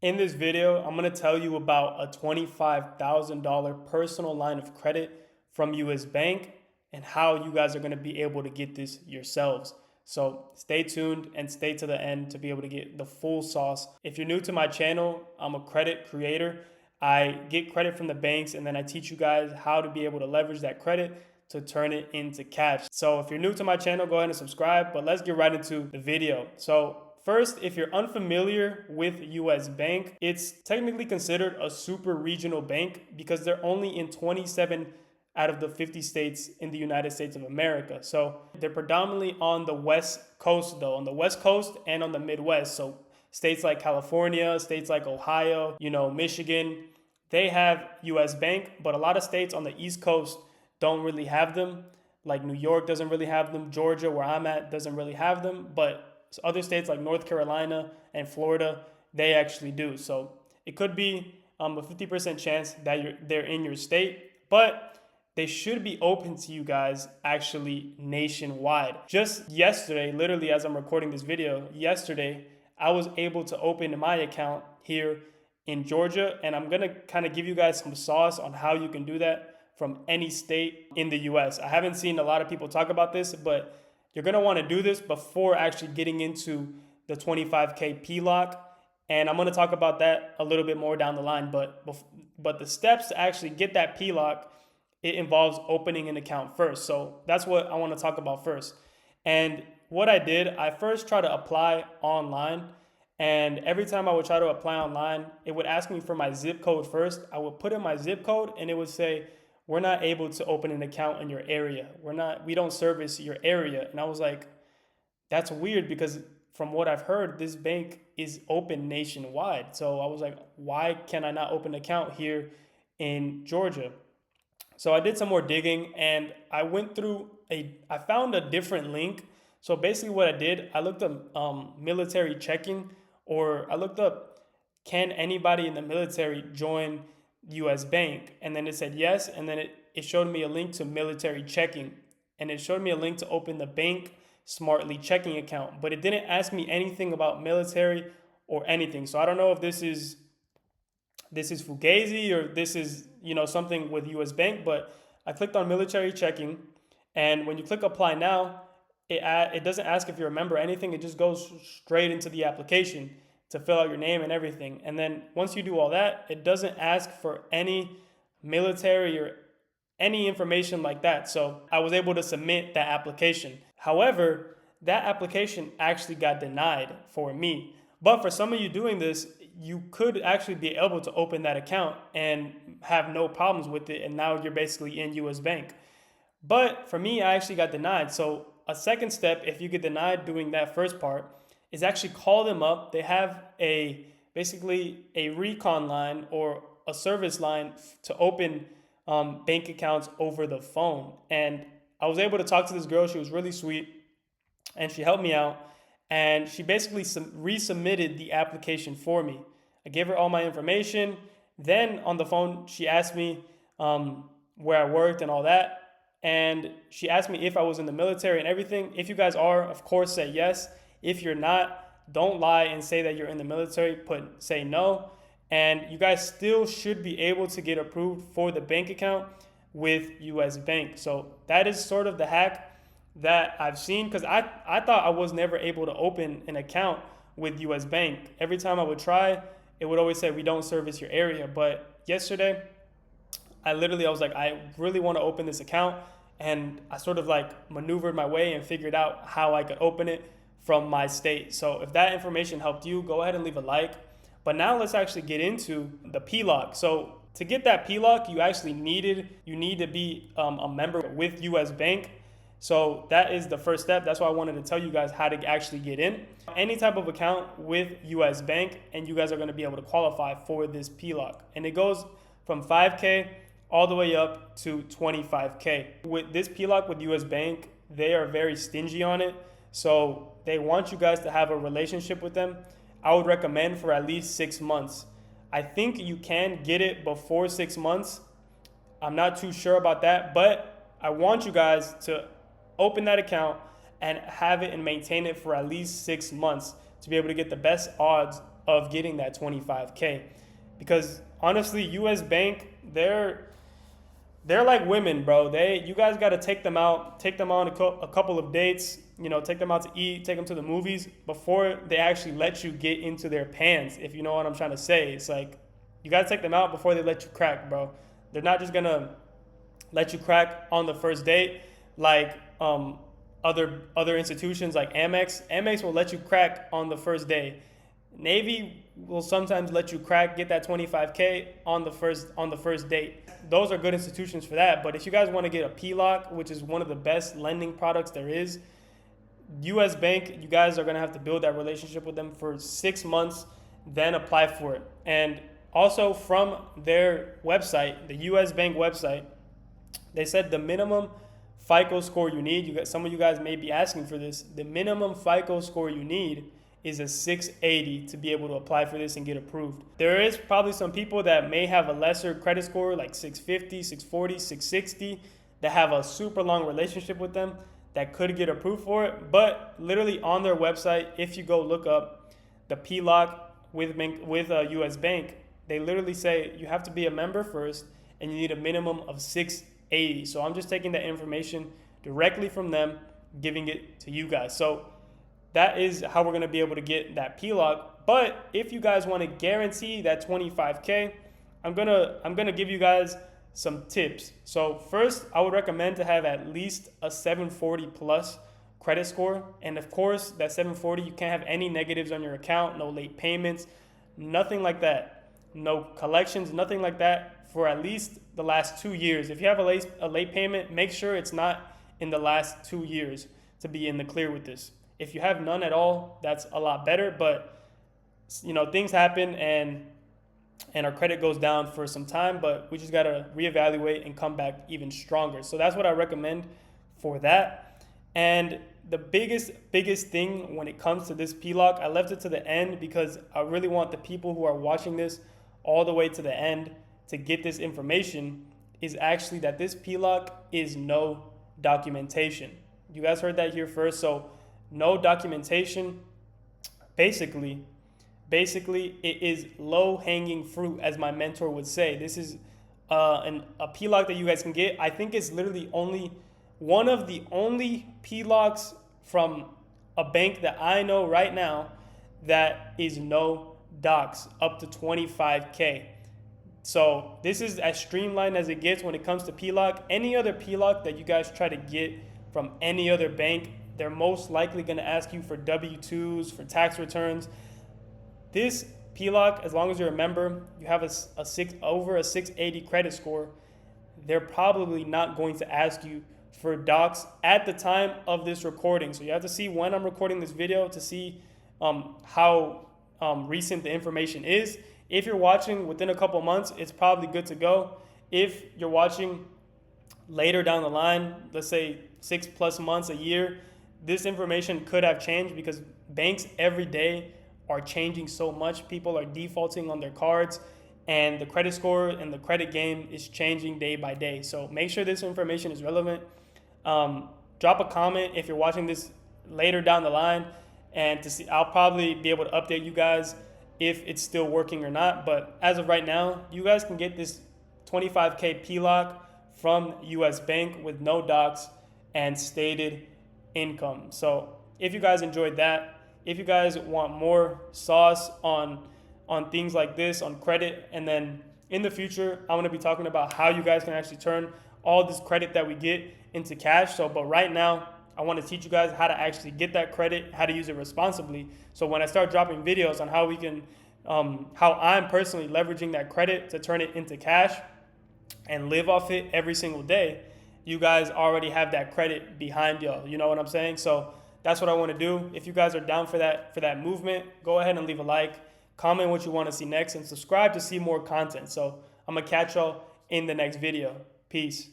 In this video, I'm going to tell you about a $25,000 personal line of credit from US Bank and how you guys are going to be able to get this yourselves. So stay tuned and stay to the end to be able to get the full sauce. If you're new to my channel, I'm a credit creator. I get credit from the banks and then I teach you guys how to be able to leverage that credit to turn it into cash. So if you're new to my channel, go ahead and subscribe, but let's get right into the video. So first, if you're unfamiliar with US Bank, it's technically considered a super regional bank because they're only in 27 out of the 50 states in the United States of America. So they're predominantly on the West Coast though, on the West Coast and on the Midwest. So states like California, states like Ohio, Michigan, they have US Bank, but a lot of states on the East Coast don't really have them. Like New York doesn't really have them. Georgia, where I'm at, doesn't really have them, but other states like North Carolina and Florida, they actually do. So it could be a 50% chance that they're in your state, but they should be open to you guys actually nationwide. Just yesterday, literally as I'm recording this video, yesterday, I was able to open my account here in Georgia, and I'm gonna kind of give you guys some sauce on how you can do that from any state in the US. I haven't seen a lot of people talk about this, but you're gonna wanna do this before actually getting into the 25K PLOC. And I'm gonna talk about that a little bit more down the line, but the steps to actually get that PLOC, it involves opening an account first. So that's what I wanna talk about first. And what I did, I first tried to apply online, and every time I would try to apply online, it would ask me for my zip code first. I would put in my zip code and it would say, we're not able to open an account in your area. We don't service your area. And I was like, that's weird because from what I've heard, this bank is open nationwide. So I was like, why can I not open an account here in Georgia? So I did some more digging and I found a different link. So basically what I did, I looked up military checking, or I looked up, can anybody in the military join US Bank? And then it said yes, and then it showed me a link to military checking, and it showed me a link to open the bank smartly checking account, but it didn't ask me anything about military or anything. So I don't know if this is Fugazi or this is something with US Bank, but I clicked on military checking, and when you click apply now, it doesn't ask if you're a member or anything. It just goes straight into the application to fill out your name and everything. And then once you do all that, it doesn't ask for any military or any information like that. So I was able to submit that application. However, that application actually got denied for me. But for some of you doing this, you could actually be able to open that account and have no problems with it. And now you're basically in US Bank. But for me, I actually got denied. So a second step, if you get denied doing that first part, is actually call them up. They have basically a recon line or a service line to open bank accounts over the phone. And I was able to talk to this girl. She was really sweet and she helped me out. And she basically resubmitted the application for me. I gave her all my information. Then on the phone, she asked me where I worked and all that. And she asked me if I was in the military and everything. If you guys are, of course, say yes. If you're not, don't lie and say that you're in the military. Say no. And you guys still should be able to get approved for the bank account with US Bank. So that is sort of the hack that I've seen, because I thought I was never able to open an account with US Bank. Every time I would try, it would always say, we don't service your area. But yesterday, I was like, I really want to open this account. And I sort of like maneuvered my way and figured out how I could open it from my state. So if that information helped you, go ahead and leave a like. But now let's actually get into the PLOC. So to get that PLOC, you need to be a member with US Bank. So that is the first step. That's why I wanted to tell you guys how to actually get in. Any type of account with US Bank, and you guys are going to be able to qualify for this PLOC. And it goes from 5K all the way up to 25K. With this PLOC with US Bank, they are very stingy on it. So they want you guys to have a relationship with them. I would recommend for at least 6 months. I think you can get it before 6 months. I'm not too sure about that, but I want you guys to open that account and have it and maintain it for at least 6 months to be able to get the best odds of getting that 25K. Because honestly, US Bank, they're like women, bro. You guys got to take them out, take them on a couple of dates, take them out to eat, take them to the movies before they actually let you get into their pants. If you know what I'm trying to say, it's like you got to take them out before they let you crack, bro. They're not just gonna let you crack on the first date like other institutions like Amex. Amex will let you crack on the first day. Navy will sometimes let you crack, get that 25K on the first date. Those are good institutions for that. But if you guys want to get a PLOC, which is one of the best lending products there is, US Bank, you guys are gonna have to build that relationship with them for 6 months, then apply for it. And also from their website, the US Bank website, they said the minimum FICO score you need, some of you guys may be asking for this, the minimum FICO score you need is a 680 to be able to apply for this and get approved. There is probably some people that may have a lesser credit score, like 650, 640, 660, that have a super long relationship with them that could get approved for it. But literally on their website, if you go look up the PLOC with a US Bank, they literally say you have to be a member first and you need a minimum of 680. So I'm just taking that information directly from them, giving it to you guys. So that is how we're going to be able to get that PLOC. But if you guys want to guarantee that 25K, I'm gonna give you guys some tips. So first, I would recommend to have at least a 740 plus credit score. And of course, that 740, you can't have any negatives on your account, no late payments, nothing like that. No collections, nothing like that for at least the last 2 years. If you have a late payment, make sure it's not in the last 2 years to be in the clear with this. If you have none at all, that's a lot better. But things happen and our credit goes down for some time, but we just gotta reevaluate and come back even stronger. So that's what I recommend for that. And the biggest thing when it comes to this PLOC, I left it to the end because I really want the people who are watching this all the way to the end to get this information, is actually that this PLOC is no documentation. You guys heard that here first. So no documentation, basically it is low-hanging fruit, as my mentor would say. This is a PLOC that you guys can get. I think it's literally only one of the only PLOCs from a bank that I know right now that is no docs, up to 25K. So this is as streamlined as it gets when it comes to PLOC. Any other PLOC that you guys try to get from any other bank, they're most likely going to ask you for W-2s, for tax returns. This PLOC, as long as you're a member, you have over a 680 credit score, they're probably not going to ask you for docs at the time of this recording. So you have to see when I'm recording this video to see how recent the information is. If you're watching within a couple months, it's probably good to go. If you're watching later down the line, let's say 6+ months, a year, this information could have changed because banks every day are changing so much. People are defaulting on their cards, and the credit score and the credit game is changing day by day. So make sure this information is relevant. Drop a comment if you're watching this later down the line, and to see, I'll probably be able to update you guys if it's still working or not. But as of right now, you guys can get this 25K PLOC from US Bank with no docs and stated income. So if you guys enjoyed that, if you guys want more sauce on things like this, on credit, and then in the future, I want to be talking about how you guys can actually turn all this credit that we get into cash. But right now, I want to teach you guys how to actually get that credit, how to use it responsibly. So when I start dropping videos on how we can, how I'm personally leveraging that credit to turn it into cash and live off it every single day, you guys already have that credit behind y'all. You know what I'm saying? So that's what I want to do. If you guys are down for that movement, go ahead and leave a like, comment what you want to see next, and subscribe to see more content. So I'm going to catch y'all in the next video. Peace.